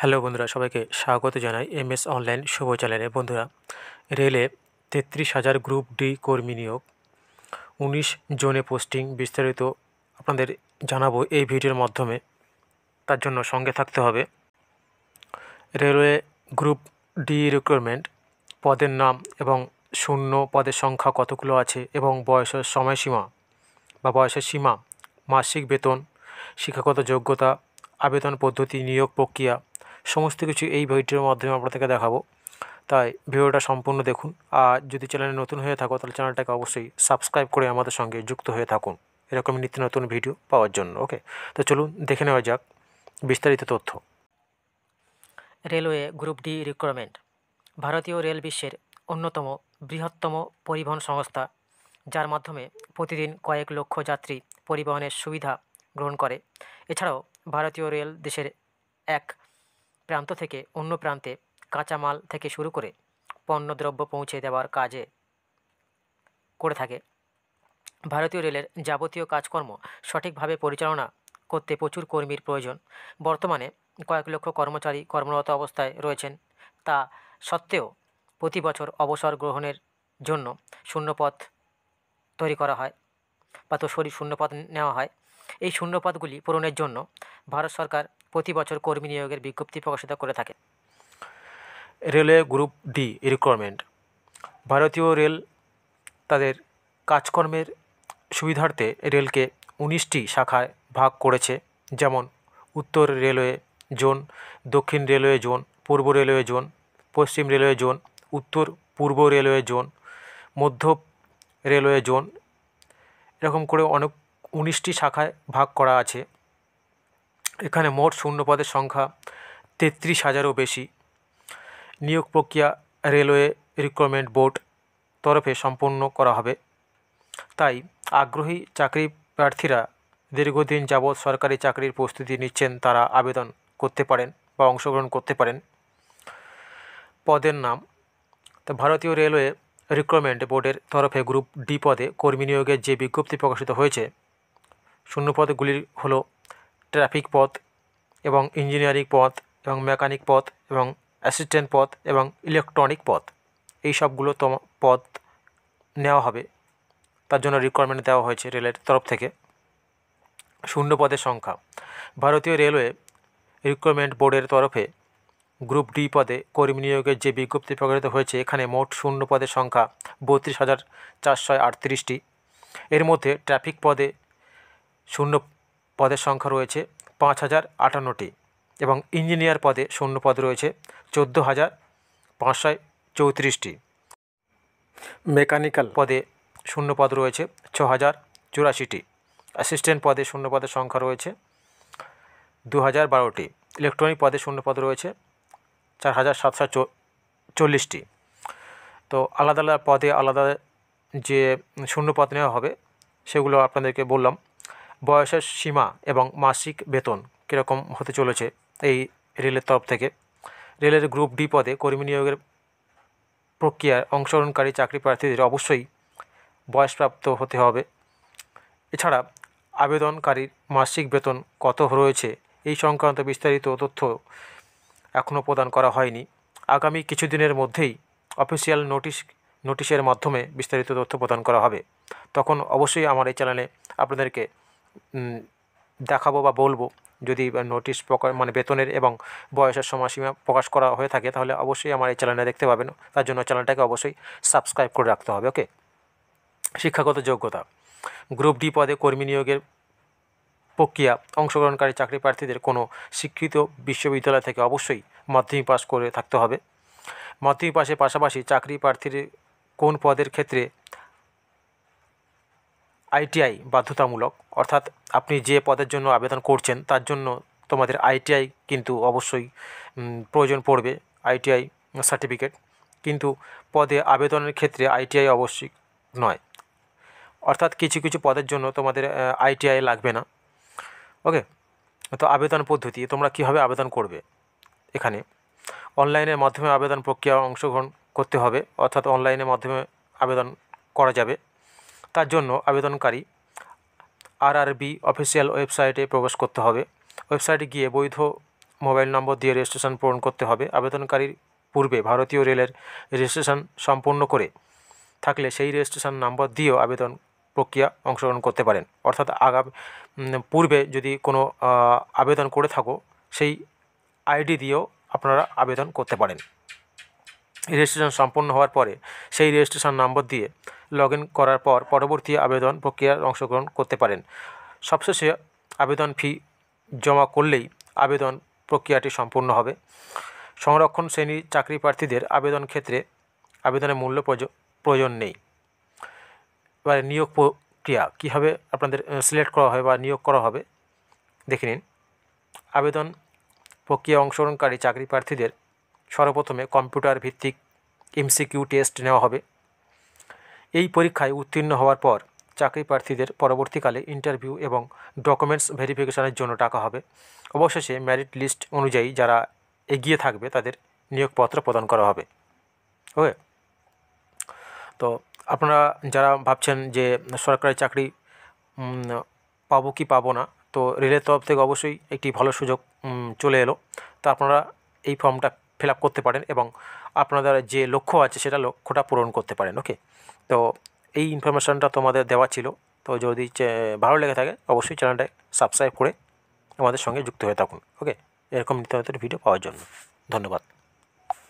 Hello বন্ধুরা, সবাইকে স্বাগত জানাই এমএস অনলাইন শুভ চ্যানেলে। বন্ধুরা, রেলে 33,000 গ্রুপ ডি কর্মী নিয়োগ, 19 জোনে পোস্টিং, বিস্তারিত আপনাদের জানাবো এই ভিডিওর মাধ্যমে। তার জন্য সঙ্গে থাকতে হবে। রেলওয়ে গ্রুপ ডি রিক্রুটমেন্ট, পদের নাম এবং শূন্য পদের সংখ্যা কতগুলো আছে এবং বয়সের সময়সীমা বা বয়সের সীমা, মাসিক বেতন, শিক্ষাগত যোগ্যতা, আবেদন পদ্ধতি, নিয়োগ প্রক্রিয়া, সমস্ত কিছু এই ভিডিওর মাধ্যমে আপনাদেরকে দেখাবো। তাই ভিডিওটা সম্পূর্ণ দেখুন। আর যদি চ্যানেলে নতুন হয়ে থাকো তাহলে চ্যানেলটাকে অবশ্যই সাবস্ক্রাইব করে আমাদের সঙ্গে যুক্ত হয়ে থাকুন এরকম নিত্য নতুন ভিডিও পাওয়ার জন্য। ওকে, তো চলুন দেখে নেওয়া যাক বিস্তারিত তথ্য। রেলওয়ে গ্রুপ ডি রিক্রুটমেন্ট ভারতীয় রেল বিশ্বের অন্যতম বৃহত্তম পরিবহন সংস্থা, যার মাধ্যমে প্রতিদিন কয়েক লক্ষ যাত্রী পরিবহনের সুবিধা গ্রহণ করে। এছাড়াও ভারতীয় রেল দেশের এক প্রান্ত থেকে অন্য প্রান্তে কাঁচামাল থেকে শুরু করে পণ্যদ্রব্য পৌঁছে দেওয়ার কাজে করে থাকে। ভারতীয় রেলের যাবতীয় কাজকর্ম সঠিকভাবে পরিচালনা করতে প্রচুর কর্মীর প্রয়োজন। বর্তমানে কয়েক লক্ষ কর্মচারী কর্মরত অবস্থায় রয়েছেন। তা সত্ত্বেও প্রতি বছর অবসর গ্রহণের জন্য শূন্যপদ তৈরি করা হয় বা শূন্যপদ নেওয়া হয়। এই শূন্যপদগুলি পূরণের জন্য ভারত সরকার প্রতি বছর কর্মী নিয়োগের বিজ্ঞপ্তি প্রকাশিত করে থাকে। রেলওয়ে গ্রুপ ডি রিক্রুটমেন্ট, ভারতীয় রেল তাদের কাজকর্মের সুবিধার্থে রেলকে 19টি শাখায় ভাগ করেছে। যেমন উত্তর রেলওয়ে জোন, দক্ষিণ রেলওয়ে জোন, পূর্ব রেলওয়ে জোন, পশ্চিম রেলওয়ে জোন, উত্তর পূর্ব রেলওয়ে জোন, মধ্য রেলওয়ে জোন, এরকম করে অনেক 19টি শাখায় ভাগ করা আছে। এখানে মোট শূন্যপদের সংখ্যা 33,000-এরও বেশি। নিয়োগ প্রক্রিয়া রেলওয়ে রিক্রুটমেন্ট বোর্ড তরফে সম্পন্ন করা হবে। তাই আগ্রহী চাকরি প্রার্থীরা দীর্ঘদিন যাবৎ সরকারি চাকরির প্রস্তুতি নিচ্ছেন, তারা আবেদন করতে পারেন বা অংশগ্রহণ করতে পারেন। পদের নাম, তো ভারতীয় রেলওয়ে রিক্রুটমেন্ট বোর্ডের তরফে গ্রুপ ডি পদে কর্মী নিয়োগের যে বিজ্ঞপ্তি প্রকাশিত হয়েছে, শূন্যপদগুলি হলো ট্রাফিক পদ এবং ইঞ্জিনিয়ারিং পদ এবং মেকানিক পদ এবং অ্যাসিস্ট্যান্ট পদ এবং ইলেকট্রনিক পদ। এই সবগুলো পদ নেওয়া হবে, তার জন্য রিকোয়ারমেন্ট দেওয়া হয়েছে রেলের তরফ থেকে। শূন্য পদের সংখ্যা, ভারতীয় রেলওয়ে রিক্রুটমেন্ট বোর্ডের তরফে গ্রুপ ডি পদে কর্মী নিয়োগের যে বিজ্ঞপ্তি প্রকাশিত হয়েছে, এখানে মোট শূন্য পদের সংখ্যা 32,438টি। এর মধ্যে ট্রাফিক পদে শূন্য পদের সংখ্যা রয়েছে 5,058টি এবং ইঞ্জিনিয়ার পদে শূন্য পদ রয়েছে 14,534টি। মেকানিক্যাল পদে শূন্য পদ রয়েছে 6,084টি। অ্যাসিস্ট্যান্ট পদে শূন্য পদের সংখ্যা রয়েছে 2,012টি। ইলেকট্রনিক পদে শূন্য পদ রয়েছে 4,740টি। তো আলাদা আলাদা পদে আলাদা যে শূন্য পদ নেওয়া হবে সেগুলো আপনাদেরকে বললাম। বয়সের সীমা এবং মাসিক বেতন কীরকম হতে চলেছে এই রেলের তরফ থেকে। রেলের গ্রুপ ডি পদে কর্মী নিয়োগের প্রক্রিয়ায় অংশগ্রহণকারী চাকরি প্রার্থীদের অবশ্যই বয়সপ্রাপ্ত হতে হবে। এছাড়া আবেদনকারীর মাসিক বেতন কত রয়েছে এই সংক্রান্ত বিস্তারিত তথ্য এখনও প্রদান করা হয়নি। আগামী কিছুদিনের মধ্যেই অফিসিয়াল নোটিশের মাধ্যমে বিস্তারিত তথ্য প্রদান করা হবে। তখন অবশ্যই আমার এই চ্যানেলে আপনাদেরকে দেখাবো বা বলবো। যদি নোটিশ বেতনের এবং বয়সের সময়সীমা প্রকাশ করা হয়ে থাকে তাহলে অবশ্যই আমার এই চ্যানেলে দেখতে পাবেন। তার জন্য চ্যানেলটাকে অবশ্যই সাবস্ক্রাইব করে রাখতে হবে। ওকে, শিক্ষাগত যোগ্যতা, গ্রুপ ডি পদে কর্মী নিয়োগের প্রক্রিয়া অংশগ্রহণকারী চাকরি প্রার্থীদের কোনো স্বীকৃত বিশ্ববিদ্যালয় থেকে অবশ্যই মাধ্যমিক পাস করে থাকতে হবে। মাধ্যমিক পাসের পাশাপাশি চাকরি প্রার্থীর কোন পদের ক্ষেত্রে আইটিআই বাধ্যতামূলক, অর্থাৎ আপনি যে পদের জন্য আবেদন করছেন তার জন্য তোমাদের আইটিআই কিন্তু অবশ্যই প্রয়োজন পড়বে, আইটিআই সার্টিফিকেট। কিন্তু পদে আবেদনের ক্ষেত্রে আইটিআই অবশ্যই নয়, অর্থাৎ কিছু কিছু পদের জন্য তোমাদের আইটিআই লাগবে না। ওকে, তো আবেদন পদ্ধতি, তোমরা কীভাবে আবেদন করবে, এখানে অনলাইনের মাধ্যমে আবেদন প্রক্রিয়া অংশগ্রহণ করতে হবে, অর্থাৎ অনলাইনের মাধ্যমে আবেদন করা যাবে। তার জন্য আবেদনকারী আরআরবি অফিসিয়াল ওয়েবসাইটে প্রবেশ করতে হবে। ওয়েবসাইটে গিয়ে বৈধ মোবাইল নম্বর দিয়ে রেজিস্ট্রেশন পূরণ করতে হবে। আবেদনকারীর পূর্বে ভারতীয় রেলের রেজিস্ট্রেশন সম্পূর্ণ করে থাকলে সেই রেজিস্ট্রেশন নাম্বার দিয়েও আবেদন প্রক্রিয়া অংশগ্রহণ করতে পারেন। অর্থাৎ পূর্বে যদি কোনো আবেদন করে থাকো সেই আইডি দিয়েও আপনারা আবেদন করতে পারেন। রেজিস্ট্রেশন সম্পন্ন হওয়ার পরে সেই রেজিস্ট্রেশন নম্বর দিয়ে লগ ইন করার পর পরবর্তী আবেদন প্রক্রিয়ায় অংশগ্রহণ করতে পারেন। সবশেষে আবেদন ফি জমা করলেই আবেদন প্রক্রিয়াটি সম্পূর্ণ হবে। সংরক্ষণ শ্রেণীর চাকরি প্রার্থীদের আবেদন ক্ষেত্রে আবেদনের মূল্য প্রয়োজন নেই। এবারে নিয়োগ প্রক্রিয়া কীভাবে আপনাদের সিলেক্ট করা হবে বা নিয়োগ করা হবে দেখে নিন। আবেদন প্রক্রিয়া অংশগ্রহণকারী চাকরি প্রার্থীদের সর্বপ্রথমে কম্পিউটার ভিত্তিক এমসিকিউ টেস্ট নেওয়া হবে। এই পরীক্ষায় উত্তীর্ণ হওয়ার পর চাকরি প্রার্থীদের পরবর্তীকালে ইন্টারভিউ এবং ডকুমেন্টস ভেরিফিকেশনের জন্য ডাকা হবে। অবশেষে মেরিট লিস্ট অনুযায়ী যারা এগিয়ে থাকবে তাদের নিয়োগপত্র প্রদান করা হবে। ওকে, তো আপনারা যারা ভাবছেন যে সরকারি চাকরি পাবো কি পাবো না, তো রেলের তরফ থেকে অবশ্যই একটি ভালো সুযোগ চলে এলো। তো আপনারা এই ফর্মটা ফিল আপ করতে পারেন এবং আপনাদের যে লক্ষ্য আছে সেটা লক্ষ্যটা পূরণ করতে পারেন। ওকে, তো এই ইনফরমেশানটা তোমাদের দেওয়া ছিল। তো যদি ভালো লেগে থাকে অবশ্যই চ্যানেলটা সাবস্ক্রাইব করে আমাদের সঙ্গে যুক্ত হয়ে থাকুন। ওকে, এরকম নিত্য নতুন ভিডিও পাওয়ার জন্য ধন্যবাদ।